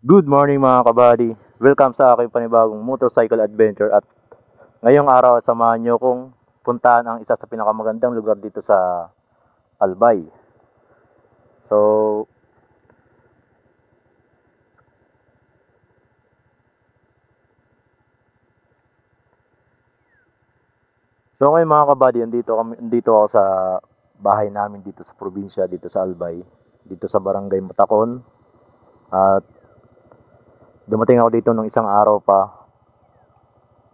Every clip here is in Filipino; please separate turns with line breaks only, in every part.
Good morning mga kabady. Welcome sa aking panibagong motorcycle adventure at ngayong araw samahan nyo kong puntahan ang isa sa pinakamagandang lugar dito sa Albay. So, ngayon mga kabady, andito ako sa bahay namin dito sa probinsya, dito sa Albay, dito sa Barangay Matakon. At dumating ako dito ng isang araw pa.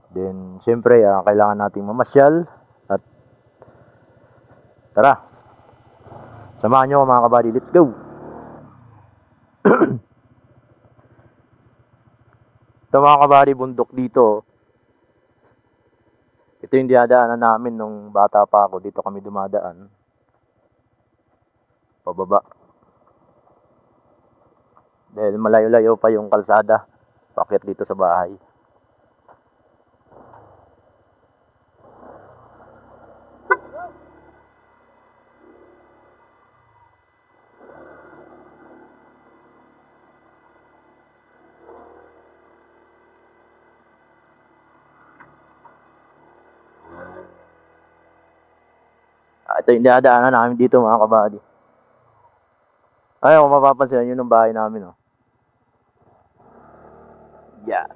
Then, syempre, kailangan nating mamasyal at tara, samahan nyo ako mga kabady. Let's go! Ito mga kabady, bundok dito. Ito yung dinadaanan namin nung bata pa ako. Dito kami dumadaan. Pababa. Dahil malayo-layo pa yung kalsada. Paakyat dito sa bahay. Ito yung dinadaanan namin dito mga kabady. Ay, kung mapapansin yun yung bahay namin. Oh. Yeah.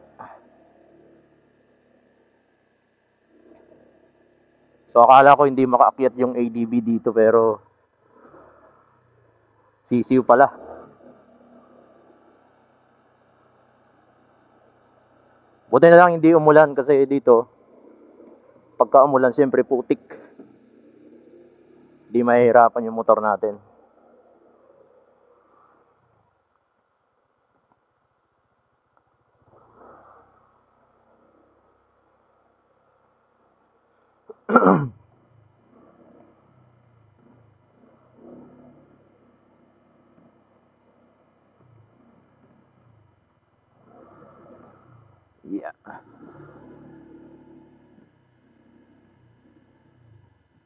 So akala ko hindi makaakyat yung ADB dito pero sisiw pala. Buti na lang hindi umulan kasi dito pagka umulan siyempre putik. Hindi mahihirapan yung motor natin. Yeah.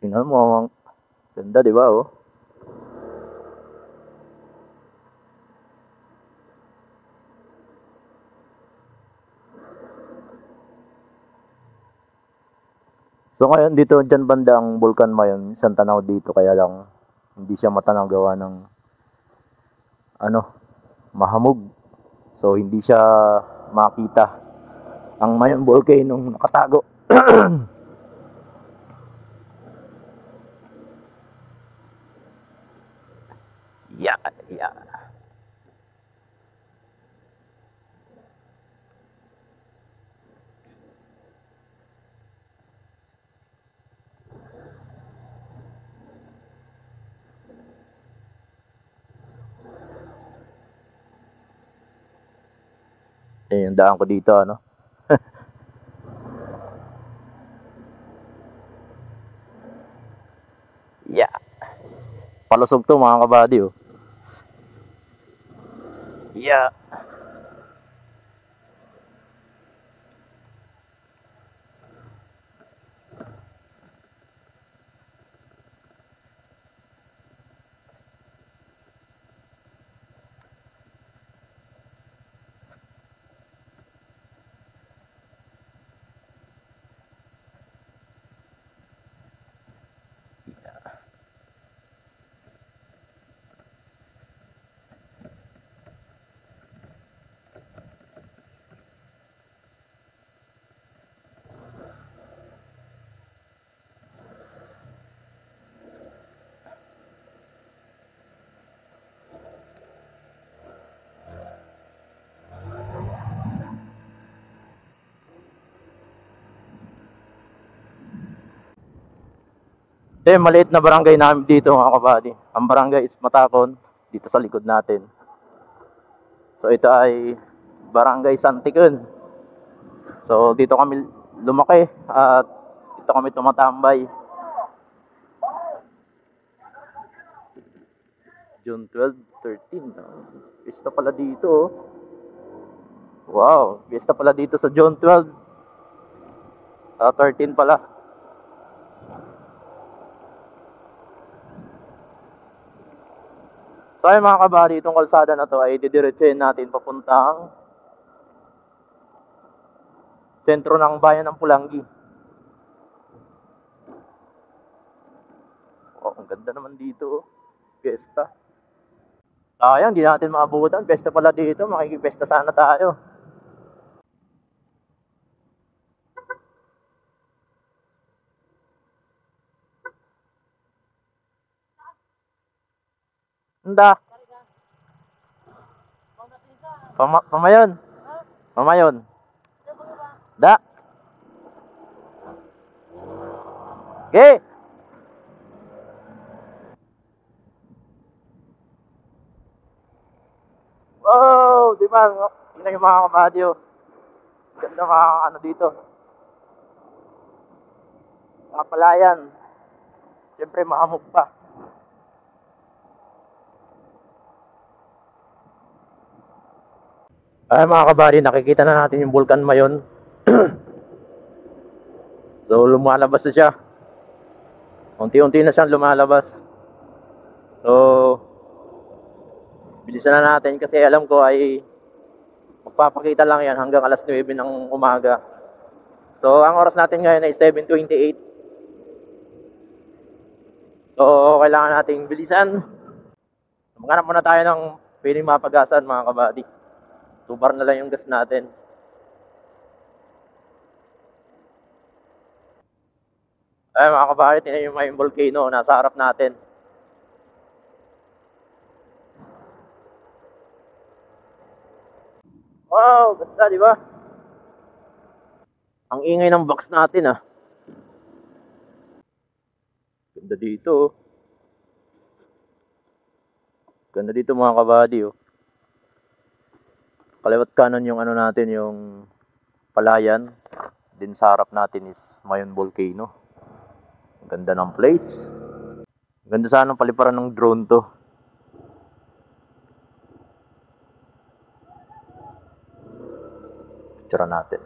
Tingnan mo, ang ganda, di ba? Oh? So ngayon dito dyan banda ang Bulkan Mayon, isang tanaw dito kaya lang hindi siya matanaw gawa ng ano, mahamog. So hindi siya makita ang Mayon volcano nakatago. Yeah, yeah. Eh, yung daan ko dito ano. Yeah. Palusog to mga kabady oh. Yeah. Eh, maliit na barangay namin dito mga kabady. Ang barangay is Matakon, dito sa likod natin. So ito ay Barangay Santikon. So dito kami lumaki at dito kami tumatambay. June 12, 13. Pista pala dito oh. Wow, pista pala dito sa June 12. 13 pala. So So ay mga kabady, itong kalsada na to ay didiretsuhin natin papuntang sentro ng bayan ng Pulangi. Oh, ang ganda naman dito. Fiesta. Sayang, di natin maabutan. Fiesta pala dito. Makikipesta sana tayo. Handa. Pamayon. Pamayon. Da. Okay. Wow, di ba? Tingnan yung mga kabady, oh. Ganda mga ano dito. Mga palayan. Siyempre, mahamog pa. Ay mga kabady, nakikita na natin yung Vulcan Mayon. So, lumalabas na siya. Unti-unti na siyang lumalabas. So, bilisan na natin kasi alam ko ay magpapakita lang yan hanggang alas 9 ng umaga. So, ang oras natin ngayon ay 7:28. So, kailangan nating bilisan. Maghanap muna tayo ng pwedeng mapagasan mga kabady. 2 bar na lang yung gas natin. Ay mga kabady, tingnan yung Mayon Volcano nasa harap natin. Wow, ganda di ba? Ang ingay ng box natin ah. Ganda dito oh. Ganda dito mga kabady oh. Kaliwat kanan yung ano natin, yung palayan. Din sa harap natin is Mayon Volcano. Ang ganda ng place. Ang ganda sana ng paliparan ng drone to. Picture natin.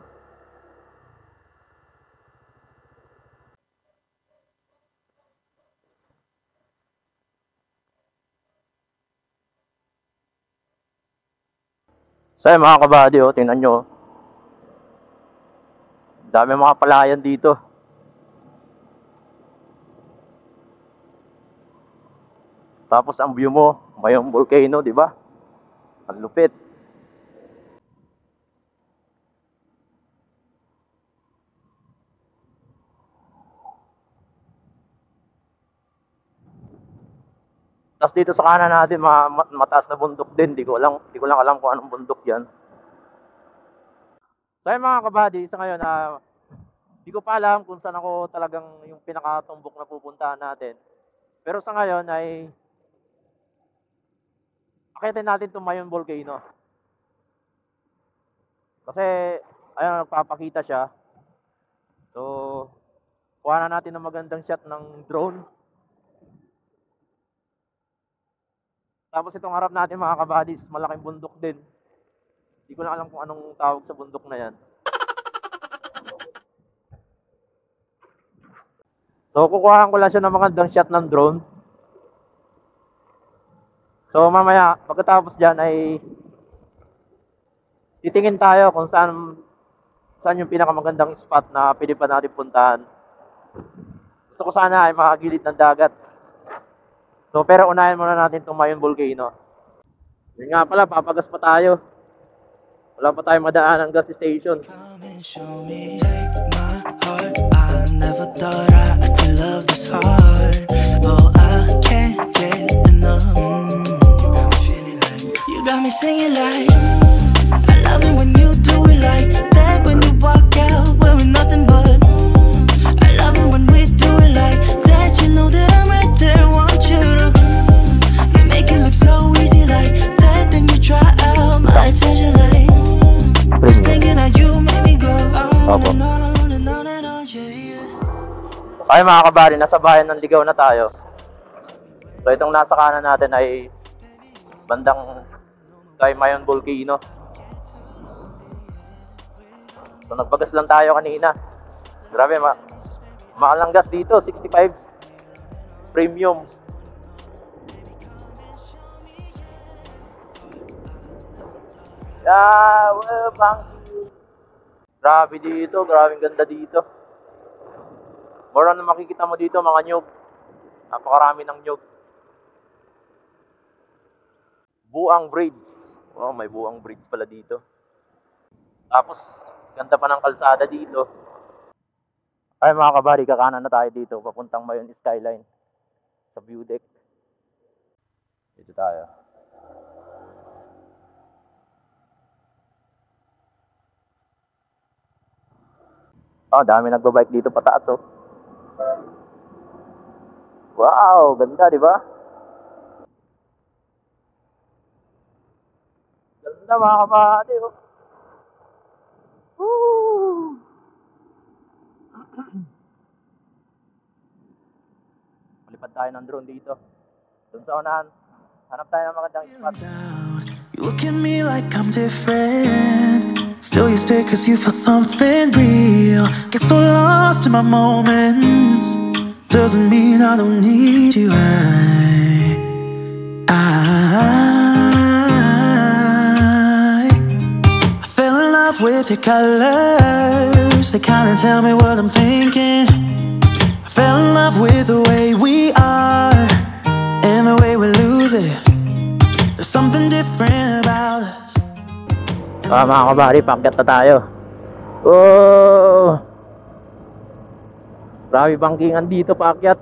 So mga kabady oh, tingnan nyo. Dami mga palayan dito. Tapos ang view mo, Mayon Volcano, di ba? Ang lupit. Tapos dito sa kanan natin, mataas na bundok din. Di ko lang alam kung anong bundok yan. So yung mga kabady, sa ngayon, di ko pa alam kung saan ako talagang yung pinakatumbok na pupuntahan natin. Pero sa ngayon ay akitin natin itong Mayon Volcano. Kasi, ayun, nagpapakita siya. So, kuha na natin ng magandang shot ng drone. Tapos itong harap natin mga kabadis, malaking bundok din. Hindi ko lang alam kung anong tawag sa bundok na yan. So kukuhaan ko lang siya ng magandang shot ng drone. So mamaya, pagkatapos dyan ay titingin tayo kung saan yung pinakamagandang spot na pwede pa natin puntahan. Gusto ko sana ay makagilid ng dagat. So, pero unahin muna natin itong Mayon Volcano. Yun nga pala, papagas pa tayo. Wala pa tayong madaan ng gas station. You got me singing like I love it when you do it like that. When you walk out wearing nothing but I love it when we do it like that. You know that I'm right there, want you to. You make it look so easy like that. Then you try out my attention like just thinking how you make me go on and on and on and on, yeah, yeah. Ay mga kabady, nasa bayan ng Ligaw na tayo. So itong nasa kanan natin ay bandang kay Mayon Volcano. So nagpagas lang tayo kanina. Grabe, mahal ang gas dito, 65 premium. Yeah, well, Bangki. Grabe dito, grabe ganda dito. More na makikita mo dito mga nyug. Napakarami ng nyug. Buang Bridge. Oh, may Buang Bridge pala dito. Tapos, ganda pa ng kalsada dito. Ay mga kabady, kakanan na tayo dito. Papuntang Mayon Skyline. Sa view deck. Dito tayo. Oh, dami nagbabike dito pataas oh. Wow, ganda, di ba? Ganda mga kabady oh. Woo! Malipad tayo ng drone dito. Doon sa unahan. Hanap tayo ng magandang spot.
You look at me like I'm different. Still you stay cause you feel something real. Get so lost in my moments. Doesn't mean I don't need you. I fell in love with your colors. They kinda tell me what I'm thinking. I fell in love with the way we are and the way we lose it. There's something different about us.
Mga kabady, paakyat na tayo. Oh! Grabe bangkingan dito paakyat.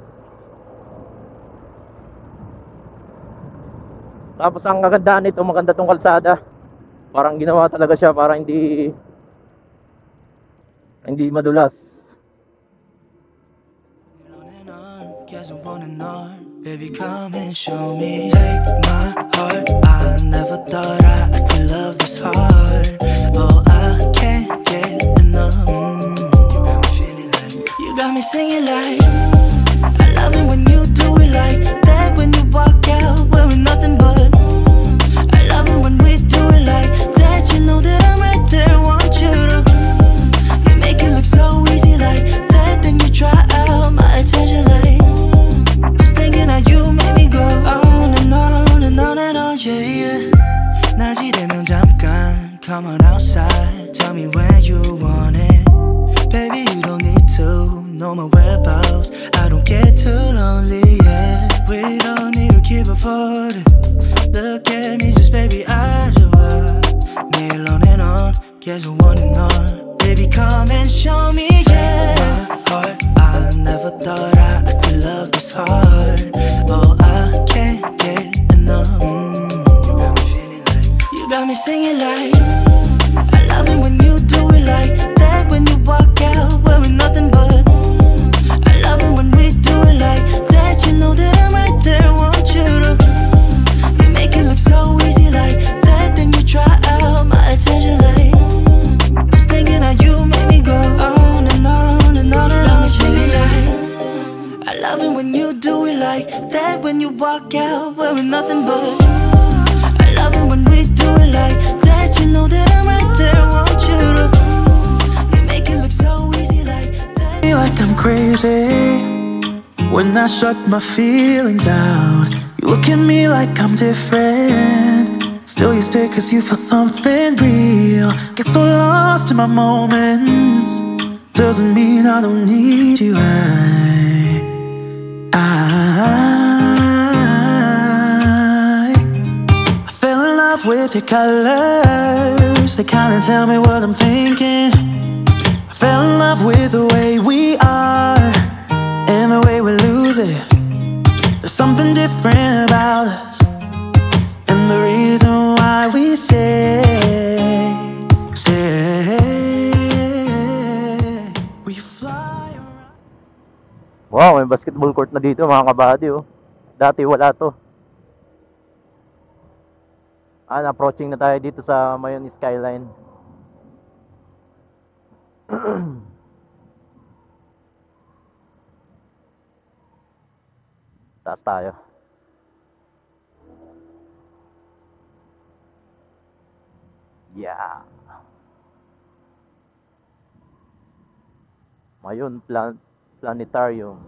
Tapos ang kagandaan nito, maganda tong kalsada. Parang ginawa talaga siya para hindi madulas.
Baby, come and show me. Take my heart. I never thought I could love this hard. Oh, I can't get enough. You got me feeling like, you got me singing like, I love it when you do it like that. When you walk out wearing nothing but, I love it when we do it like that. You know that I'm right there, want you to, you make it look so easy like that. Then you try out my attention like, you make me go on and on and on and on, yeah, yeah. 낮이 되면 잠깐, come on outside. Tell me when you want it. Baby, you don't need to know my whereabouts. I don't get too lonely, yeah. We don't need to keep avoiding. Look at me, just baby, I do 매일 on and on, 계속 on and on. Baby, come and show me, yeah. Take my heart, I never thought I could love this hard. Oh, I can't get enough. You got me feeling like, you got me singing like, I love it when you do it like that. When you walk out wearing nothing but, I love it when we do it like that. You know that I'm right there, want you to, you make it look so easy like that. Then you try out my attention like, just thinking how you make me go on and on and on and on. I love it when you do it like that. When you walk out wearing nothing but, I love it when we do it like that. You know that I'm right there, want you to, you make it look so easy like that. Like I'm crazy when I shut my feelings out. You look at me like I'm different. Still you stay cause you feel something real. Get so lost in my moments. Doesn't mean I don't need you. I fell in love with your colors. They kinda tell me what I'm thinking. I fell in love with the way we are and the way we lose it. There's something different about us, and the reason why we stay. We fly around.
Wow, may basketball court na dito mga kabady oh. Dati wala to. Approaching na tayo dito sa Mayon Skyline. Taas tayo. Yeah. Mayon Planetarium.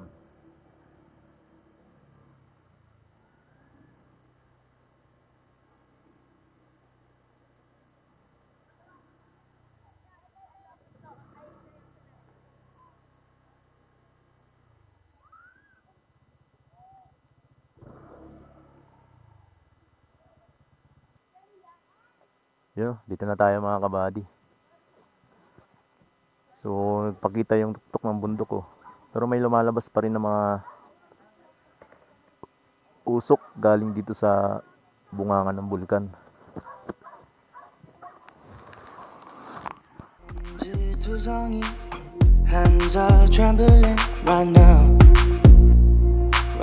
Yun, dito na tayo mga kabady. So, nagpakita yung tuktok ng bundok ko. Pero may lumalabas pa rin ng mga usok galing dito sa bungangan ng bulkan.
Hands are trembling right now,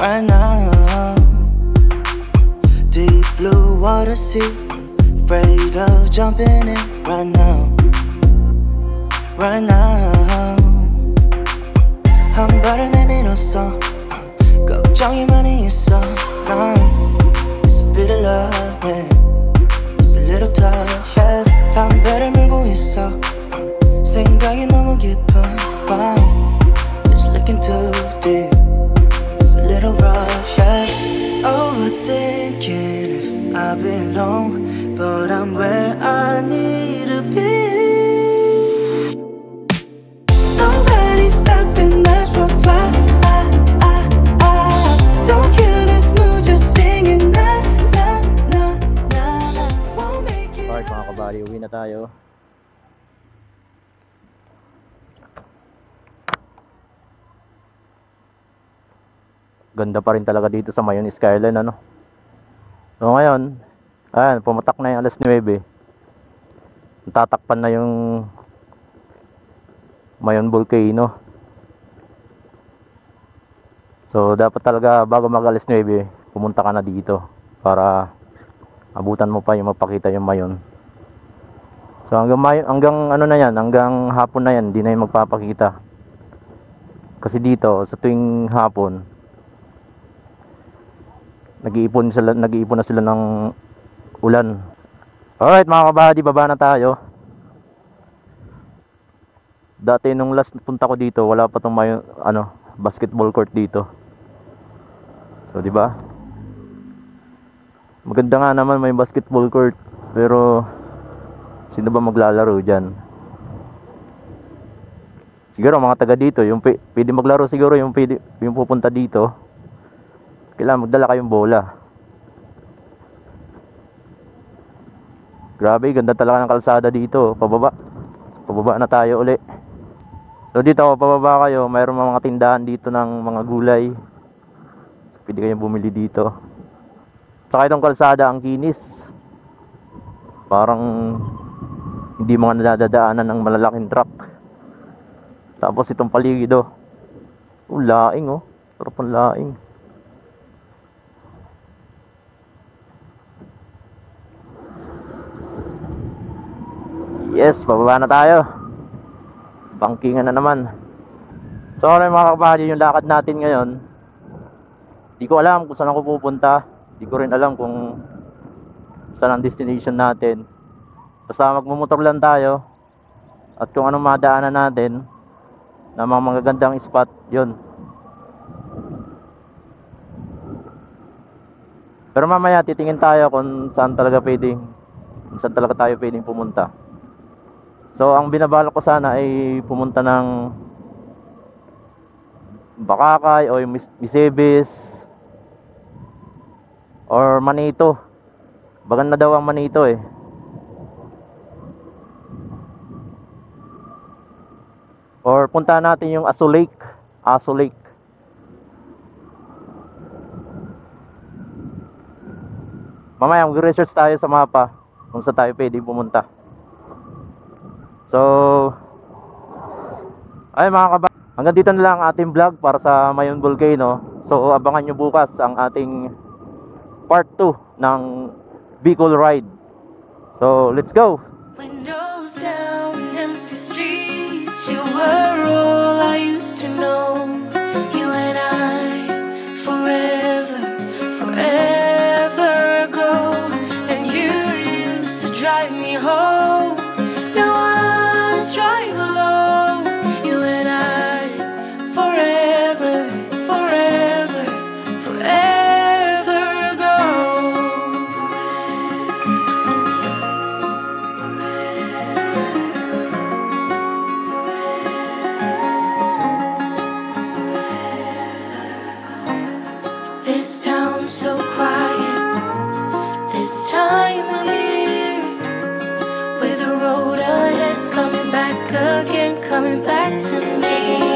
right now. Deep blue water sea, afraid of jumping in right now, right now. 한 발을 내밀었어, 걱정이 많이 있어. Now it's a bit of love, yeah. It's a little tough, yeah. 담배를 물고 있어, 생각이 너무 깊은 밤. It's looking too deep, it's a little rough, yeah. Overthinking if I belong, but I'm where I need to be. Nobody's stopping us from fly. Don't kill this mood, just singing na na na na. Won't make it.
Alright mga kabady, uwi na tayo. Ganda pa rin talaga dito sa Mayon Skyline, ano. So ngayon, ayan, pumatak na yung alas 9. Tatakpan na yung Mayon Volcano. So dapat talaga bago mag alas 9, pumunta ka na dito para abutan mo pa yung mapakita yung Mayon. So hanggang ano na yan, hanggang hapon na yan, hindi na yung magpapakita. Kasi dito sa tuwing hapon, nag-iipon na sila ng ulan. Alright mga kabady, baba na tayo. Dati nung last punta ko dito, wala pa tong may basketball court dito. So di ba? Maganda nga naman may basketball court, pero sino ba maglalaro diyan? Siguro mga taga dito, yung pwede maglaro siguro yung pupunta dito. Kailangan magdala kayong bola. Grabe, ganda talaga ng kalsada dito. Pababa na tayo uli. So dito, pababa kayo, mayroong mga tindahan dito ng mga gulay. So, pwede kayong bumili dito. Saka itong kalsada, ang kinis. Parang hindi mga nadadaanan ng malalaking truck. Tapos itong paligid, laing, sarap ang laing. Yes, bababa na tayo. Bangkingan na naman. So ano mga kabady, yung lakad natin ngayon, di ko alam kung saan ako pupunta. Di ko rin alam kung saan ang destination natin. Basta magmumotor lang tayo. At kung anong madaanan natin na mga magagandang spot, yun. Pero mamaya titingin tayo kung saan talaga tayo pwedeng pumunta. So ang binabalak ko sana ay pumunta ng Bakakay o Misebes or Manito. Maganda daw ang Manito eh. Or punta natin yung Aso Lake. Mamaya mag-research tayo sa mapa kung saan tayo pwedeng pumunta. So, ay mga kabady, hanggang dito na lang ang ating vlog para sa Mayon Volcano. So, abangan nyo bukas ang ating part 2 ng Bicol Ride. So, let's go!
Windows down, empty streets. You were all I used to know. You and I, forever, forever ago. And you used to drive me home. Now I drive alone. You and I, forever, forever, forever ago. coming back again, coming back to me.